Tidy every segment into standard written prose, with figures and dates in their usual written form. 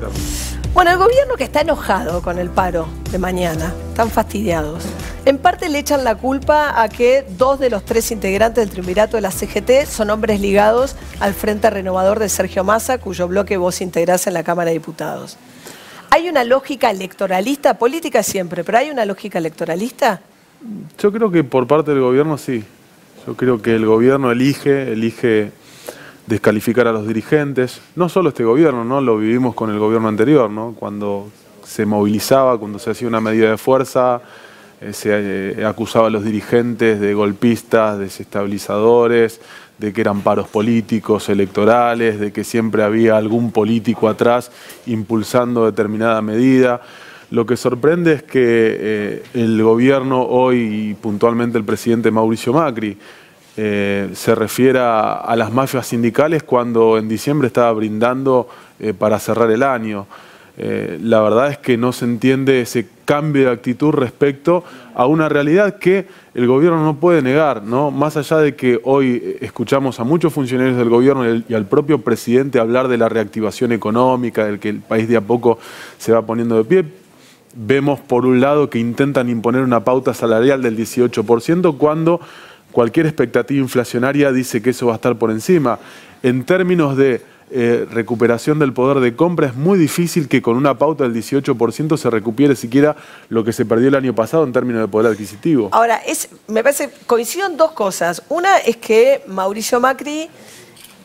interna. Bueno, el gobierno que está enojado con el paro de mañana, están fastidiados. En parte le echan la culpa a que 2 de los 3 integrantes del triunvirato de la CGT son hombres ligados al Frente Renovador de Sergio Massa, cuyo bloque vos integrás en la Cámara de Diputados. ¿Hay una lógica electoralista? Política siempre, pero ¿hay una lógica electoralista? Yo creo que por parte del gobierno sí. Yo creo que el gobierno elige descalificar a los dirigentes. No solo este gobierno, ¿no? Lo vivimos con el gobierno anterior, ¿no? Cuando se movilizaba, cuando se hacía una medida de fuerza, se acusaba a los dirigentes de golpistas, desestabilizadores, de que eran paros políticos, electorales, de que siempre había algún político atrás impulsando determinada medida. Lo que sorprende es que el gobierno hoy, y puntualmente el presidente Mauricio Macri, se refiera a las mafias sindicales cuando en diciembre estaba brindando para cerrar el año. La verdad es que no se entiende ese cambio de actitud respecto a una realidad que el gobierno no puede negar, ¿no? Más allá de que hoy escuchamos a muchos funcionarios del gobierno y al propio presidente hablar de la reactivación económica, del que el país de a poco se va poniendo de pie, vemos por un lado que intentan imponer una pauta salarial del 18% cuando cualquier expectativa inflacionaria dice que eso va a estar por encima. En términos de recuperación del poder de compra, es muy difícil que con una pauta del 18% se recupere siquiera lo que se perdió el año pasado en términos de poder adquisitivo. Ahora, me parece, coincido en 2 cosas. Una es que Mauricio Macri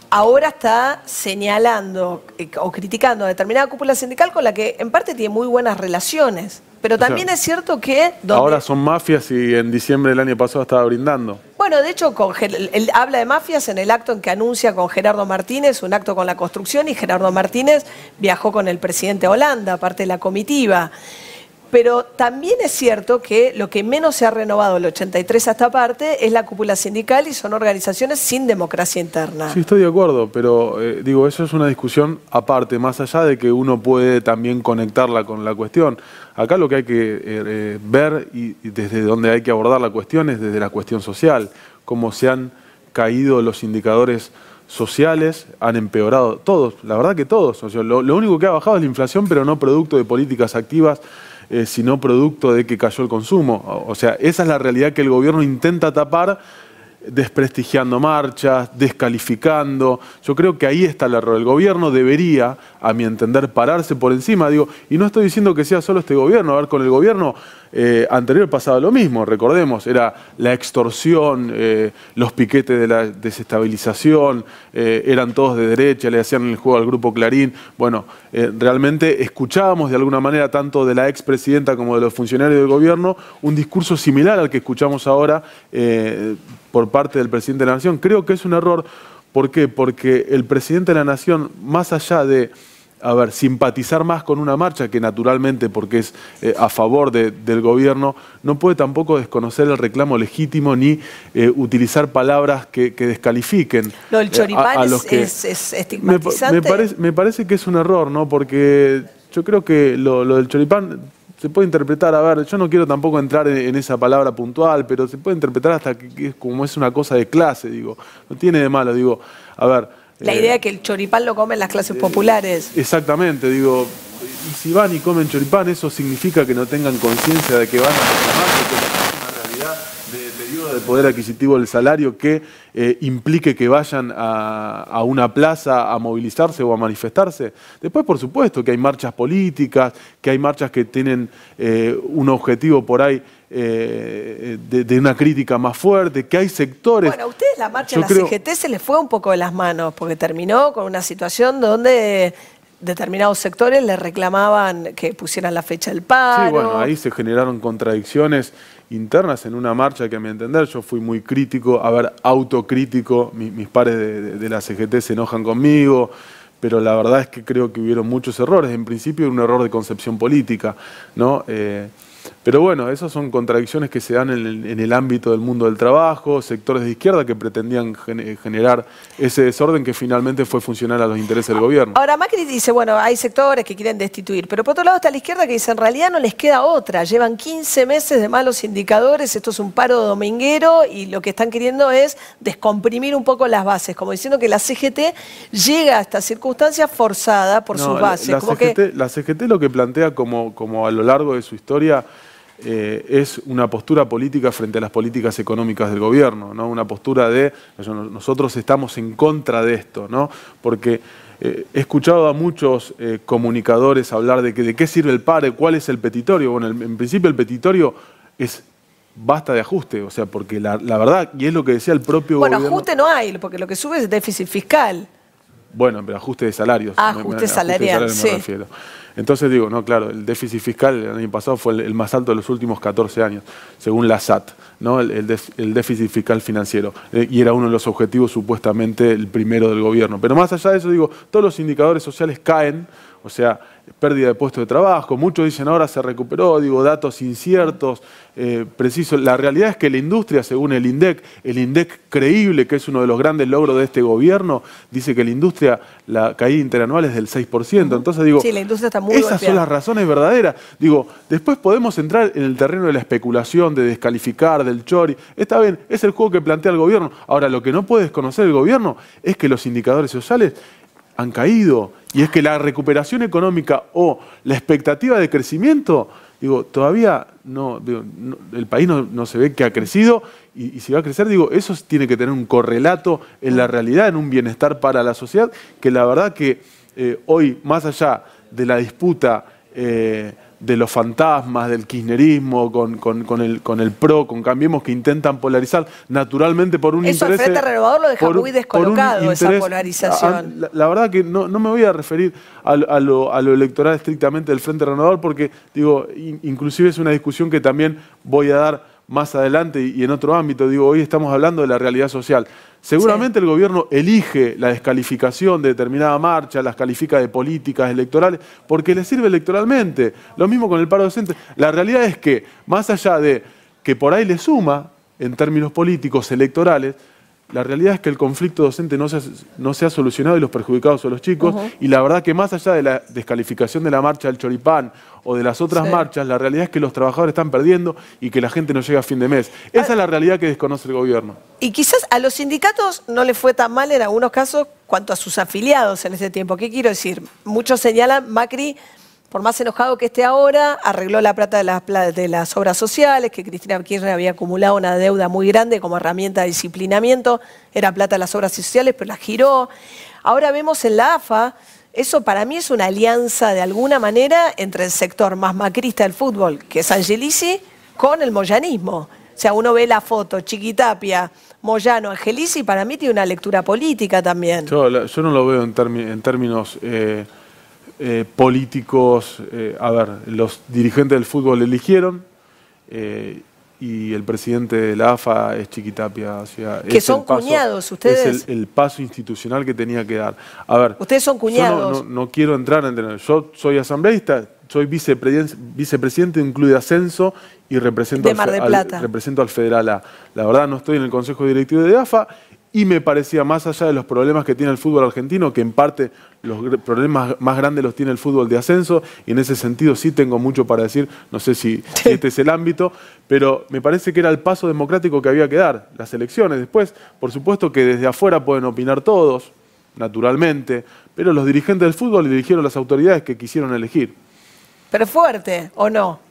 ahora está señalando o criticando a determinada cúpula sindical con la que en parte tiene muy buenas relaciones. Pero también es cierto que... Ahora son mafias y en diciembre del año pasado estaba brindando. Bueno, de hecho, él habla de mafias en el acto en que anuncia con Gerardo Martínez, un acto con la construcción, y Gerardo Martínez viajó con el presidente a Holanda, parte de la comitiva. Pero también es cierto que lo que menos se ha renovado el 83 a esta parte es la cúpula sindical y son organizaciones sin democracia interna. Sí, estoy de acuerdo, pero digo, eso es una discusión aparte, más allá de que uno puede también conectarla con la cuestión. Acá lo que hay que ver y desde donde hay que abordar la cuestión es desde la cuestión social, cómo se han caído los indicadores sociales, han empeorado todos, la verdad que todos. O sea, lo único que ha bajado es la inflación, pero no producto de políticas activas, sino producto de que cayó el consumo. O sea, esa es la realidad que el gobierno intenta tapar, desprestigiando marchas, descalificando. Yo creo que ahí está el error. El gobierno debería, a mi entender, pararse por encima. Digo, y no estoy diciendo que sea solo este gobierno. A ver, con el gobierno anterior pasaba lo mismo. Recordemos, era la extorsión, los piquetes de la desestabilización, eran todos de derecha, le hacían el juego al Grupo Clarín. Bueno, realmente escuchábamos de alguna manera, tanto de la expresidenta como de los funcionarios del gobierno, un discurso similar al que escuchamos ahora por parte del presidente de la Nación. Creo que es un error. ¿Por qué? Porque el presidente de la Nación, más allá de simpatizar más con una marcha, que naturalmente porque es a favor del gobierno, no puede tampoco desconocer el reclamo legítimo ni utilizar palabras que descalifiquen. Lo del choripán a los que es estigmatizante. Me parece que es un error, ¿no? Porque yo creo que lo del choripán se puede interpretar, yo no quiero tampoco entrar en esa palabra puntual, pero se puede interpretar hasta que como es una cosa de clase, digo. No tiene de malo, digo, la idea de que el choripán lo comen las clases populares. Exactamente, digo, y si van y comen choripán, eso significa que no tengan conciencia de que van a reclamar, que es una realidad de deterioro del poder adquisitivo del salario que implique que vayan a una plaza a movilizarse o a manifestarse. Después, por supuesto, que hay marchas políticas, que hay marchas que tienen un objetivo por ahí de una crítica más fuerte, que hay sectores... Bueno, a ustedes la marcha de la CGT se les fue un poco de las manos, porque terminó con una situación donde determinados sectores le reclamaban que pusieran la fecha del paro. Sí, bueno, ahí se generaron contradicciones internas en una marcha que, a mi entender, yo fui muy crítico, autocrítico, mis pares de la CGT se enojan conmigo, pero la verdad es que creo que hubieron muchos errores. En principio, un error de concepción política, ¿no? Pero bueno, esas son contradicciones que se dan en el ámbito del mundo del trabajo, sectores de izquierda que pretendían generar ese desorden que finalmente fue funcional a los intereses del gobierno. Ahora Macri dice, bueno, hay sectores que quieren destituir, pero por otro lado está la izquierda que dice, en realidad no les queda otra, llevan 15 meses de malos indicadores, esto es un paro dominguero y lo que están queriendo es descomprimir un poco las bases, como diciendo que la CGT llega a esta circunstancia forzada por sus bases. La CGT lo que plantea como a lo largo de su historia es una postura política frente a las políticas económicas del gobierno, ¿no? Una postura de nosotros estamos en contra de esto, ¿no? Porque he escuchado a muchos comunicadores hablar de qué sirve el paro, cuál es el petitorio. Bueno, en principio el petitorio es basta de ajuste, o sea, porque la verdad, y es lo que decía el propio gobierno. Bueno, ajuste no hay, porque lo que sube es el déficit fiscal. Bueno, pero ajuste de salarios. Ajuste salarial, sí. Me refiero. Entonces digo, no, claro, el déficit fiscal el año pasado fue el más alto de los últimos 14 años, según la SAT, ¿no? El déficit fiscal financiero. Y era uno de los objetivos supuestamente el primero del gobierno. Pero más allá de eso, digo, todos los indicadores sociales caen, o sea, pérdida de puestos de trabajo, muchos dicen ahora se recuperó, digo, datos inciertos, precisos. La realidad es que la industria, según el INDEC creíble, que es uno de los grandes logros de este gobierno, dice que la industria, la caída interanual es del 6%. Entonces digo, sí, la industria está muy esas golpeada. son las razones verdaderas. Digo, después podemos entrar en el terreno de la especulación, de descalificar, del chori. Está bien, es el juego que plantea el gobierno. Ahora, lo que no puede desconocer el gobierno es que los indicadores sociales han caído, y es que la recuperación económica o la expectativa de crecimiento, digo, todavía el país no se ve que ha crecido, y si va a crecer, digo, eso tiene que tener un correlato en la realidad, en un bienestar para la sociedad, que la verdad que hoy, más allá de la disputa de los fantasmas, del kirchnerismo, con el PRO, con Cambiemos, que intentan polarizar naturalmente por un interés... Eso al Frente Renovador lo deja muy descolocado, esa polarización. La verdad que no me voy a referir a lo electoral estrictamente del Frente Renovador, porque, digo, inclusive es una discusión que también voy a dar más adelante y en otro ámbito. Digo, hoy estamos hablando de la realidad social. Seguramente sí. El gobierno elige la descalificación de determinada marcha, las califica de políticas electorales, porque le sirve electoralmente. Lo mismo con el paro docente. La realidad es que, más allá de que por ahí le suma, en términos políticos electorales, la realidad es que el conflicto docente no se ha solucionado y los perjudicados son los chicos. Y la verdad que más allá de la descalificación de la marcha del choripán o de las otras marchas, la realidad es que los trabajadores están perdiendo y que la gente no llega a fin de mes. Esa es la realidad que desconoce el gobierno. Y quizás a los sindicatos no les fue tan mal en algunos casos cuanto a sus afiliados en ese tiempo. ¿Qué quiero decir? Muchos señalan, Macri, por más enojado que esté ahora, arregló la plata de las obras sociales, que Cristina Kirchner había acumulado una deuda muy grande como herramienta de disciplinamiento, era plata de las obras sociales, pero la giró. Ahora vemos en la AFA, eso para mí es una alianza de alguna manera entre el sector más macrista del fútbol, que es Angelici, con el moyanismo. O sea, uno ve la foto, Chiquitapia, Moyano, Angelici, para mí tiene una lectura política también. Yo no lo veo en términos... políticos. A ver, los dirigentes del fútbol eligieron y el presidente de la AFA es Chiquitapia. O sea, que son cuñados ustedes. Es el paso institucional que tenía que dar. A ver, ustedes son cuñados. Yo no quiero entrar en... Yo soy asambleísta, soy vicepresidente de un club de ascenso y represento al Federal A. La verdad no estoy en el consejo directivo de AFA. Y me parecía, más allá de los problemas que tiene el fútbol argentino, que en parte los problemas más grandes los tiene el fútbol de ascenso, y en ese sentido sí tengo mucho para decir, no sé si este es el ámbito, pero me parece que era el paso democrático que había que dar, las elecciones. Después, por supuesto que desde afuera pueden opinar todos, naturalmente, pero los dirigentes del fútbol eligieron las autoridades que quisieron elegir. ¿Pero fuerte o no?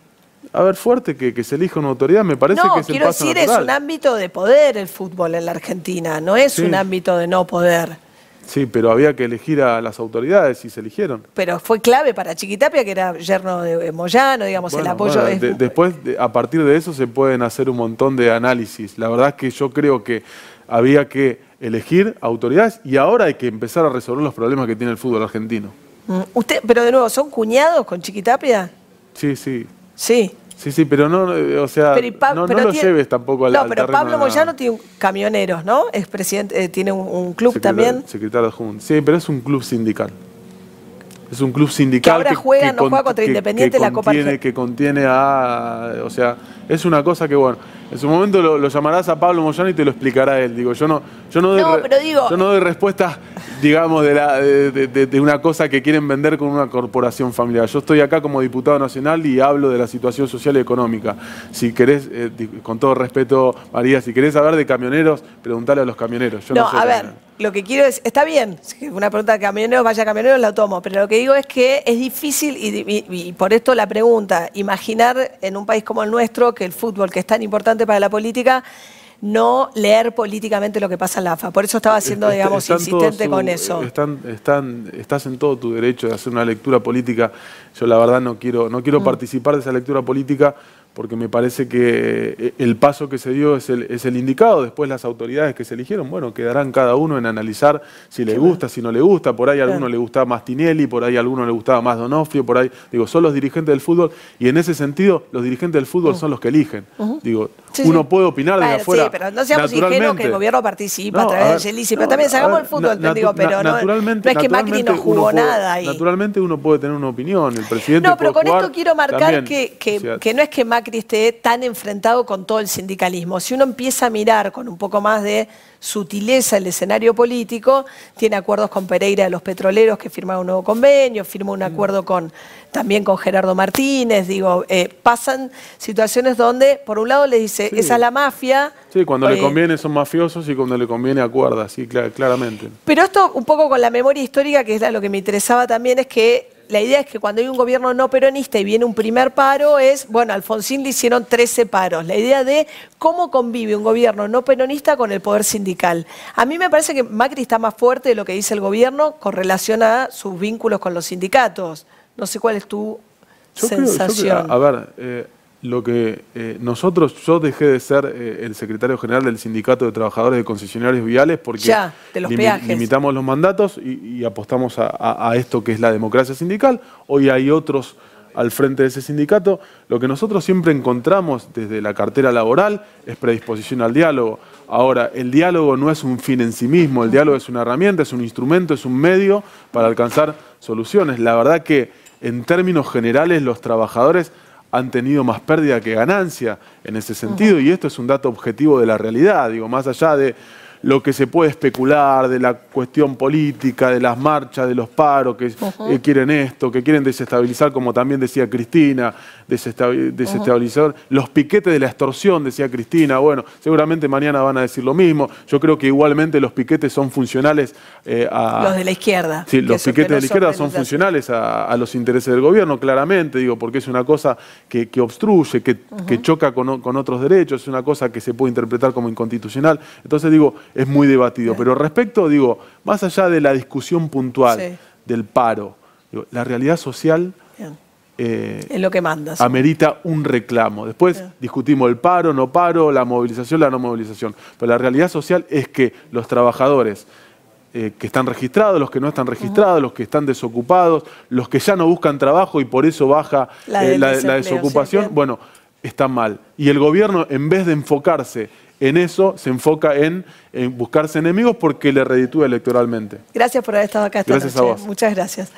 A ver, fuerte que se elija una autoridad, me parece que es el paso natural. Es un ámbito de poder el fútbol en la Argentina, no es un ámbito de no poder. Sí, pero había que elegir a las autoridades y se eligieron. Pero fue clave para Chiquitapia, que era yerno de Moyano, digamos, el apoyo... Después, a partir de eso, se pueden hacer un montón de análisis. La verdad es que yo creo que había que elegir autoridades y ahora hay que empezar a resolver los problemas que tiene el fútbol argentino. Pero de nuevo, ¿son cuñados con Chiquitapia? Sí, sí. Sí. Sí, pero no, o sea, no lo lleves tampoco al terreno. No, pero Pablo Moyano tiene camioneros, ¿no? Es presidente, tiene un club también. Secretario adjunto. Sí, pero es un club sindical. Es un club sindical que ahora juega, no juega contra Independiente la Copa Argentina. Que contiene a... O sea, es una cosa que, bueno, en su momento lo llamarás a Pablo Moyano y te lo explicará él. Digo, yo no doy respuestas, digamos, de una cosa que quieren vender con una corporación familiar. Yo estoy acá como diputado nacional y hablo de la situación social y económica. Si querés, con todo respeto, María, si querés saber de camioneros, preguntale a los camioneros. Yo no sé a ver. Lo que quiero es, está bien, si una pregunta de camioneros, vaya camioneros, la tomo, pero lo que digo es que es difícil, y por esto la pregunta, imaginar en un país como el nuestro, que el fútbol, que es tan importante para la política, no leer políticamente lo que pasa en la AFA. Por eso estaba siendo, digamos, insistente con eso. Estás en todo tu derecho de hacer una lectura política. Yo la verdad no quiero participar de esa lectura política, porque me parece que el paso que se dio es el indicado. Después las autoridades que se eligieron, bueno, quedarán cada uno en analizar si le gusta, si no le gusta. Por ahí a alguno le gustaba más Tinelli, por ahí a alguno le gustaba más Donofrio, por ahí, digo, son los dirigentes del fútbol, y en ese sentido los dirigentes del fútbol son los que eligen. Digo, uno puede opinar desde afuera. Sí, pero no seamos ingenuos que el gobierno participa a través de Yelisi, pero también sacamos el fútbol, pero no es que Macri no jugó nada ahí. Naturalmente uno puede tener una opinión, el presidente No, pero puede con esto quiero marcar también, que no es que Macri esté tan enfrentado con todo el sindicalismo. Si uno empieza a mirar con un poco más de sutileza el escenario político, tiene acuerdos con Pereira de los petroleros, que firma un nuevo convenio, firma un acuerdo también con Gerardo Martínez, digo, pasan situaciones donde por un lado le dice, esa es la mafia. Sí, cuando le conviene son mafiosos y cuando le conviene acuerda, sí, claramente. Pero esto un poco con la memoria histórica, que es lo que me interesaba también, es que la idea es que cuando hay un gobierno no peronista y viene un primer paro es, bueno, a Alfonsín le hicieron 13 paros. La idea de cómo convive un gobierno no peronista con el poder sindical. A mí me parece que Macri está más fuerte de lo que dice el gobierno con relación a sus vínculos con los sindicatos. No sé cuál es tu sensación. A ver, lo que yo dejé de ser el secretario general del Sindicato de Trabajadores de Concesionarios Viales porque limitamos los mandatos y apostamos a esto que es la democracia sindical. Hoy hay otros al frente de ese sindicato. Lo que nosotros siempre encontramos desde la cartera laboral es predisposición al diálogo. Ahora, el diálogo no es un fin en sí mismo, el diálogo es una herramienta, es un instrumento, es un medio para alcanzar soluciones. La verdad que en términos generales los trabajadores han tenido más pérdida que ganancia en ese sentido, y esto es un dato objetivo de la realidad, digo, más allá de lo que se puede especular, de la cuestión política, de las marchas, de los paros, que quieren esto, que quieren desestabilizar, como también decía Cristina, desestabilizar los piquetes de la extorsión, decía Cristina. Bueno, seguramente mañana van a decir lo mismo. Yo creo que igualmente los piquetes son funcionales los de la izquierda. Sí, los piquetes de la izquierda son funcionales a los intereses del gobierno, claramente, digo, porque es una cosa que obstruye, que choca con otros derechos, es una cosa que se puede interpretar como inconstitucional. Entonces, digo, es muy debatido. Pero respecto, digo, más allá de la discusión puntual del paro, digo, la realidad social es lo que manda. Amerita un reclamo. Después discutimos el paro, no paro, la movilización, la no movilización. Pero la realidad social es que los trabajadores que están registrados, los que no están registrados, los que están desocupados, los que ya no buscan trabajo y por eso baja la desocupación, bueno, están mal. Y el gobierno, en vez de enfocarse en eso, se enfoca en buscarse enemigos porque le reditúa electoralmente. Gracias por haber estado acá esta noche. Gracias a vos. Muchas gracias.